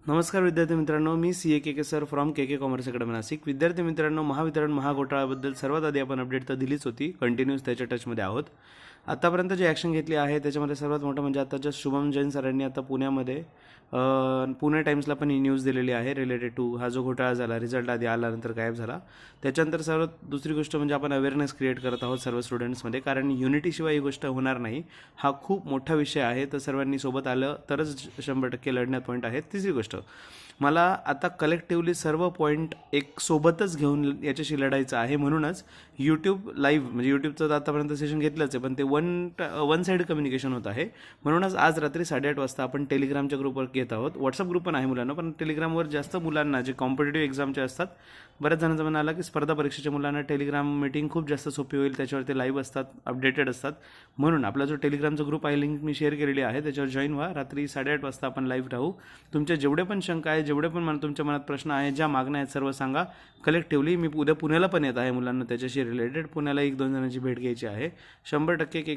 नमस्कार विद्यार्थी मित्रांनो, मी K sir from K commerce academy Nashik. विद्यार्थी मित्रांनो, महावितरण महाघोटाळ्याबद्दल सर्वात आधी आपण अपडेट तर दिलीच होती. कंटिन्यूस त्याच्या टचमध्ये आहोत. आतापर्यंत जी ॲक्शन घेतली आहे त्याच्यामध्ये सर्वात मोठं म्हणजे आताच्या शुभम जैन सरांनी आता पुण्यामध्ये पुणे टाइम्सला पण ही न्यूज दिलेली आहे रिलेटेड टू हा जो घोटाळा झाला, रिझल्ट आधी आल्यानंतर गायब झाला. त्याच्यानंतर सर्वात दुसरी गोष्ट म्हणजे आपण अवेअरनेस क्रिएट करत आहोत सर्व स्टुडंट्समध्ये, कारण युनिटीशिवाय ही गोष्ट होणार नाही. हा खूप मोठा विषय आहे, तर सर्वांनी सोबत आलं तरच 100% लढण्यात पॉईंट आहे. तिसरी गोष्ट, मला आता कलेक्टिव्हली सर्व पॉईंट एक सोबतच घेऊन याच्याशी लढायचं आहे. म्हणूनच यूट्यूब लाईव्ह म्हणजे यूट्यूबचं आतापर्यंत सेशन घेतलंच आहे, पण ते वन साईड कम्युनिकेशन होत आहे. म्हणूनच आज रात्री 8:30 वाजता आपण टेलिग्रामच्या ग्रुपवर घेत आहोत. व्हॉट्सअप ग्रुप पण आहे मुलांना, पण टेलिग्रामवर जास्त मुलांना जे कॉम्पिटेटिव्ह एक्झामचे असतात, बऱ्याच जणांचा म्हणणं आला की स्पर्धा परीक्षेच्या मुलांना टेलिग्राम मीटिंग खूप जास्त सोपी होईल, त्याच्यावर ते लाईव्ह असतात, अपडेटेड असतात. म्हणून आपला जो टेलिग्रामचा ग्रुप आहे लिंक मी शेअर केलेली आहे, त्याच्यावर जॉईन व्हा. रात्री 8:30 वाजता आपण लाईव्ह राहू. तुमच्या जेवढे पण शंका आहे, जेवढे पण तुमच्या मनात प्रश्न आहे, ज्या मागण्या आहेत, सर्व सांगा कलेक्टिव्हली. मी उद्या पुण्याला पण येत आहे मुलांना त्याच्याशी रिलेटेड. पुण्याला 1-2 जणांची भेट घ्यायची आहे. 100% के